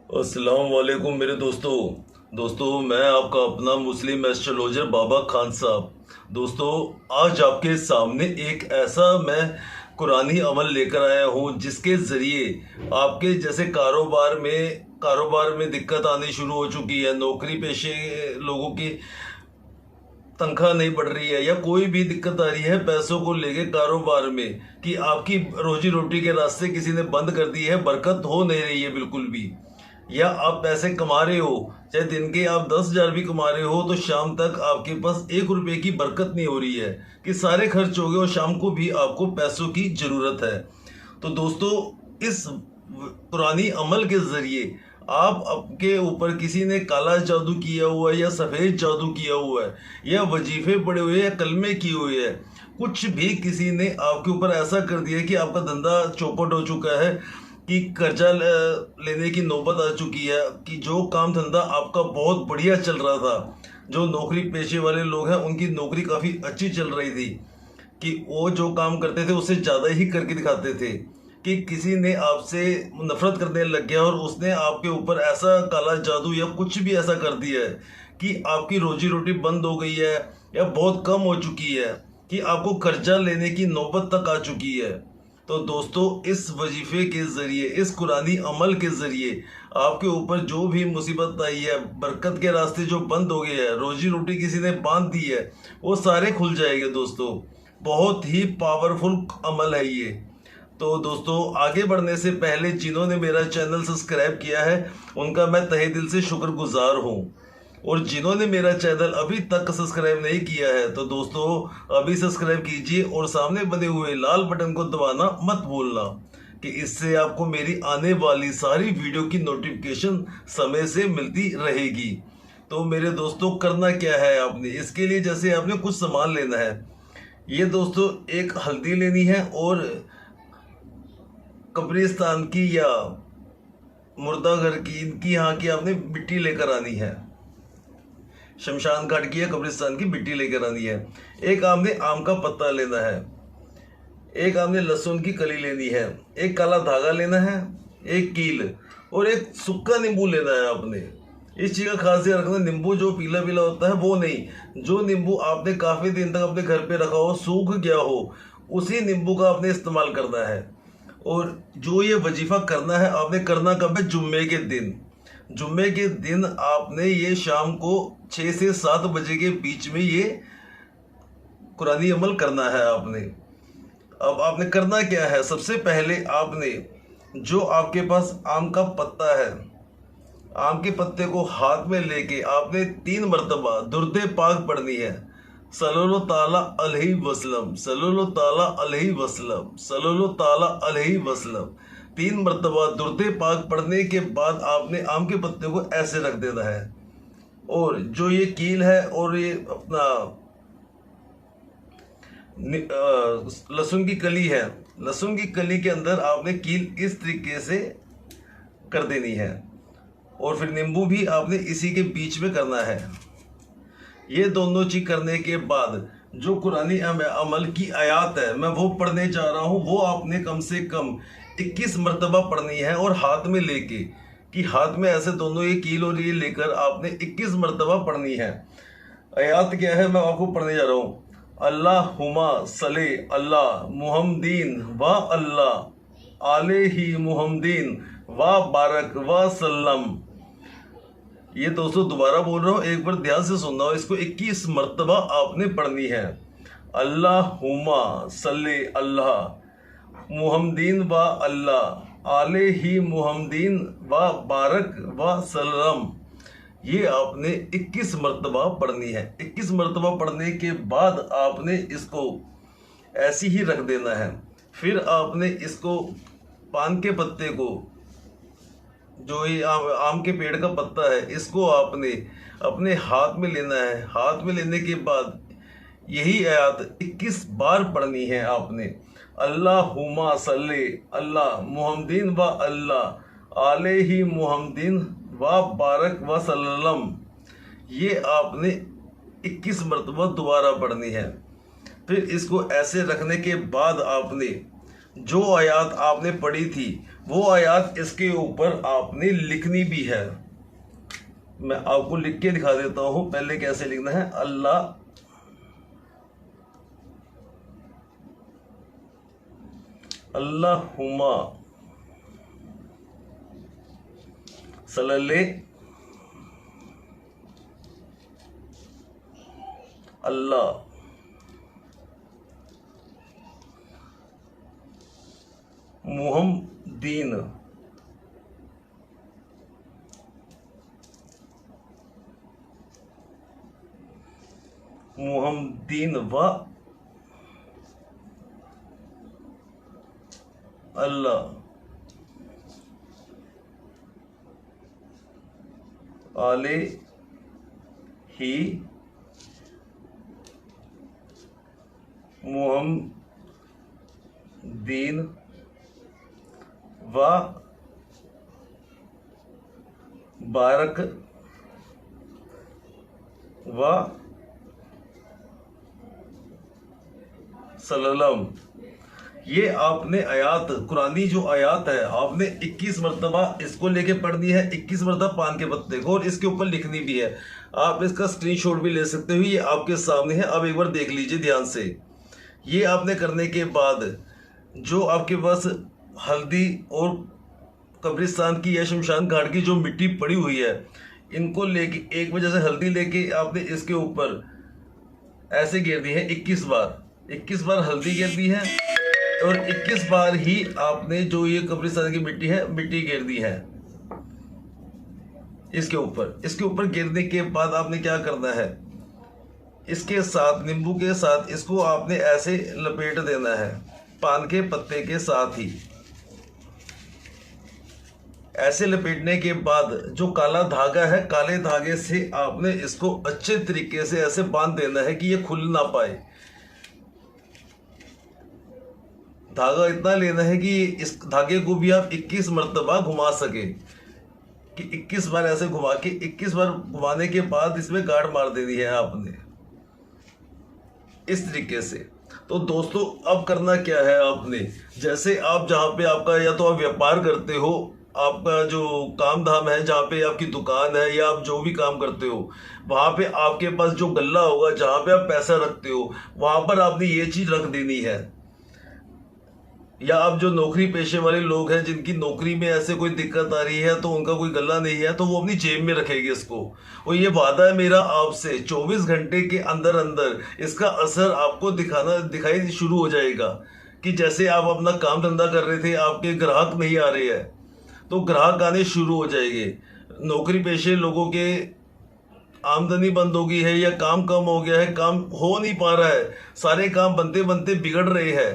अस्सलाम वालेकुम मेरे दोस्तों मैं आपका अपना मुस्लिम एस्ट्रोलॉजर बाबा खान साहब। दोस्तों, आज आपके सामने एक ऐसा मैं कुरानी अमल लेकर आया हूँ जिसके ज़रिए आपके जैसे कारोबार में दिक्कत आनी शुरू हो चुकी है, नौकरी पेशे लोगों की तनख्वाह नहीं बढ़ रही है, या कोई भी दिक्कत आ रही है पैसों को लेके कारोबार में, कि आपकी रोजी रोटी के रास्ते किसी ने बंद कर दी है, बरकत हो नहीं रही है बिल्कुल भी, या आप पैसे कमा रहे हो, चाहे दिन के आप 10,000 भी कमा रहे हो, तो शाम तक आपके पास 1 रुपए की बरकत नहीं हो रही है, कि सारे खर्च हो गए और शाम को भी आपको पैसों की ज़रूरत है। तो दोस्तों, इस पुरानी अमल के ज़रिए आप आपके ऊपर किसी ने काला जादू किया हुआ है या सफ़ेद जादू किया हुआ है, या वजीफे पड़े हुए या कलमे किए हुए हैं, कुछ भी किसी ने आपके ऊपर ऐसा कर दिया कि आपका धंधा चौपट हो चुका है, कि कर्जा लेने की नौबत आ चुकी है, कि जो काम धंधा आपका बहुत बढ़िया चल रहा था, जो नौकरी पेशे वाले लोग हैं उनकी नौकरी काफ़ी अच्छी चल रही थी, कि वो जो काम करते थे उससे ज़्यादा ही करके दिखाते थे, कि किसी ने आपसे नफरत करने लग गया और उसने आपके ऊपर ऐसा काला जादू या कुछ भी ऐसा कर दिया है कि आपकी रोजी रोटी बंद हो गई है या बहुत कम हो चुकी है, कि आपको कर्जा लेने की नौबत तक आ चुकी है। तो दोस्तों, इस वजीफे के ज़रिए, इस कुरानी अमल के ज़रिए आपके ऊपर जो भी मुसीबत आई है, बरकत के रास्ते जो बंद हो गए हैं, रोजी रोटी किसी ने बांध दी है, वो सारे खुल जाएंगे दोस्तों। बहुत ही पावरफुल अमल है ये। तो दोस्तों, आगे बढ़ने से पहले जिन्होंने मेरा चैनल सब्सक्राइब किया है उनका मैं तहे दिल से शुक्रगुजार हूँ, और जिन्होंने मेरा चैनल अभी तक सब्सक्राइब नहीं किया है तो दोस्तों अभी सब्सक्राइब कीजिए, और सामने बने हुए लाल बटन को दबाना मत भूलना, कि इससे आपको मेरी आने वाली सारी वीडियो की नोटिफिकेशन समय से मिलती रहेगी। तो मेरे दोस्तों, करना क्या है आपने, इसके लिए जैसे आपने कुछ सामान लेना है। ये दोस्तों, एक हल्दी लेनी है, और कब्रिस्तान की या मुर्दा घर की, इनकी यहाँ की आपने मिट्टी लेकर आनी है, शमशान घाट की या कब्रिस्तान की मिट्टी लेकर आनी है। एक आपने आम का पत्ता लेना है, एक आपने लहसुन की कली लेनी है, एक काला धागा लेना है, एक कील, और एक सूखा नींबू लेना है आपने। इस चीज़ का खास ध्यान रखना, नींबू जो पीला पीला होता है वो नहीं, जो नींबू आपने काफ़ी दिन तक अपने घर पे रखा हो, सूख गया हो, उसी नींबू का आपने इस्तेमाल करना है। और जो ये वजीफा करना है आपने करना कब है, जुम्मे के दिन। जुम्मे के दिन आपने ये शाम को 6 से 7 बजे के बीच में ये कुरानी अमल करना है आपने। अब आपने करना क्या है, सबसे पहले आपने जो आपके पास आम का पत्ता है, आम के पत्ते को हाथ में लेके आपने 3 मरतबा दुर्दे पाक पढ़नी है, सल्लल्लाहु ताला अलैहि वसल्लम, सल्लल्लाहु ताला अलैहि वसल्लम, सल्लल्लाहु ताला अलैहि वसल्लम। 3 मरतबा दुर्दे पाक पढ़ने के बाद आपने आम के पत्ते को ऐसे रख देना है, और जो ये कील है और ये अपना लहसुन की कली है, लहसुन की कली के अंदर आपने कील इस तरीके से कर देनी है, और फिर नींबू भी आपने इसी के बीच में करना है। ये दोनों चीज करने के बाद जो कुरानी अमल की आयत है मैं वो पढ़ने जा रहा हूँ, वो आपने कम से कम 21 मरतबा पढ़नी है, और हाथ में लेके, कि हाथ में ऐसे दोनों ये कील और ये लेकर आपने 21 मरतबा पढ़नी है। आयत क्या है मैं आपको पढ़ने जा रहा हूँ। अल्लाहुम्मा सल्ले अल्ला मुहम्मदीन व अल्लाह आलैहि मुहम्मदीन व बारक व सल्लम। ये दोस्तों दोबारा बोल रहा हूँ, एक बार ध्यान से सुनना हो, इसको 21 मरतबा आपने पढ़नी है। अल्लाहुम्मा सल्ले अल्लाह मुहम्मदीन व अल्लाह आलैहि मुहम्मदीन व बारक व सल्लम। ये आपने 21 मरतबा पढ़नी है। 21 मरतबा पढ़ने के बाद आपने इसको ऐसी ही रख देना है। फिर आपने इसको, पान के पत्ते को, जो ये आम के पेड़ का पत्ता है, इसको आपने अपने हाथ में लेना है। हाथ में लेने के बाद यही आयत 21 बार पढ़नी है आपने। अल्लाहुम्मा सल्ले अल्लाह मुहम्मदीन व अल्लाह आलैहि मुहम्मदीन व बारक व सल्लम। ये आपने 21 मरतबा दोबारा पढ़नी है। फिर इसको ऐसे रखने के बाद आपने जो आयत आपने पढ़ी थी वो आयत इसके ऊपर आपने लिखनी भी है। मैं आपको लिख के दिखा देता हूं। पहले कैसे लिखना है, अल्लाह अल्लाहुम्मा सल्ले अल्लाह मुहम्मदीन मुहम्मदीन व अल्लाह आले ही मुहम्मदीन व बारक व सल्लम। ये आपने आयात, कुरानी जो आयात है, आपने 21 मरतबा इसको लेके पढ़नी है, 21 मरतबा पान के पत्ते को, और इसके ऊपर लिखनी भी है। आप इसका स्क्रीनशॉट भी ले सकते हो, ये आपके सामने है। अब एक बार देख लीजिए ध्यान से। ये आपने करने के बाद जो आपके पास हल्दी और कब्रिस्तान की या शमशान घाट की जो मिट्टी पड़ी हुई है, इनको लेके एक वजह से हल्दी लेके आपने इसके ऊपर ऐसे गिर दी है 21 बार। 21 बार हल्दी गिर दी है और 21 बार ही आपने जो ये कब्रिस्तान की मिट्टी है, मिट्टी गिर दी है इसके ऊपर। इसके ऊपर गिरने के बाद आपने क्या करना है, इसके साथ नींबू के साथ इसको आपने ऐसे लपेट देना है, पान के पत्ते के साथ ही। ऐसे लपेटने के बाद जो काला धागा है, काले धागे से आपने इसको अच्छे तरीके से ऐसे बांध देना है कि ये खुल ना पाए। धागा इतना लेना है कि इस धागे को भी आप 21 मरतबा घुमा सके, कि 21 बार ऐसे घुमा के 21 बार घुमाने के बाद इसमें गांठ मार देनी है आपने, इस तरीके से। तो दोस्तों अब करना क्या है आपने, जैसे आप जहाँ पे आपका या तो आप व्यापार करते हो, आपका जो काम धाम है, जहाँ पे आपकी दुकान है या आप जो भी काम करते हो, वहाँ पे आपके पास जो गल्ला होगा, जहाँ पे आप पैसा रखते हो, वहाँ पर आपने ये चीज़ रख देनी है। या आप जो नौकरी पेशे वाले लोग हैं, जिनकी नौकरी में ऐसे कोई दिक्कत आ रही है, तो उनका कोई गल्ला नहीं है, तो वो अपनी जेब में रखेगी इसको। और ये वादा है मेरा आपसे, 24 घंटे के अंदर अंदर इसका असर आपको दिखाई शुरू हो जाएगा। कि जैसे आप अपना काम धंधा कर रहे थे, आपके ग्राहक नहीं आ रहे हैं, तो ग्राहक आने शुरू हो जाएंगे। नौकरी पेशे लोगों के आमदनी बंद हो गई है, या काम कम हो गया है, काम हो नहीं पा रहा है, सारे काम बनते बनते बिगड़ रहे हैं,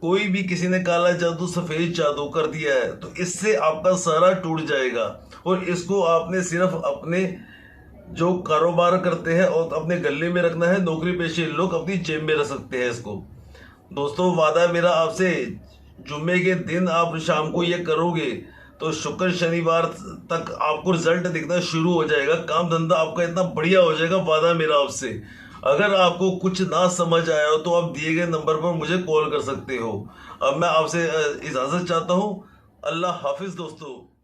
कोई भी किसी ने काला जादू सफेद जादू कर दिया है, तो इससे आपका सारा टूट जाएगा। और इसको आपने सिर्फ अपने जो कारोबार करते हैं और अपने गले में रखना है। नौकरी पेशे लोग अपनी जेब में रख सकते हैं इसको। दोस्तों वादा है मेरा आपसे, जुम्मे के दिन आप शाम को ये करोगे तो शुक्र शनिवार तक आपको रिजल्ट दिखना शुरू हो जाएगा, काम धंधा आपका इतना बढ़िया हो जाएगा। वादा है मेरा आपसे। अगर आपको कुछ ना समझ आया हो तो आप दिए गए नंबर पर मुझे कॉल कर सकते हो। अब मैं आपसे इजाज़त चाहता हूँ। अल्लाह हाफिज़ दोस्तों।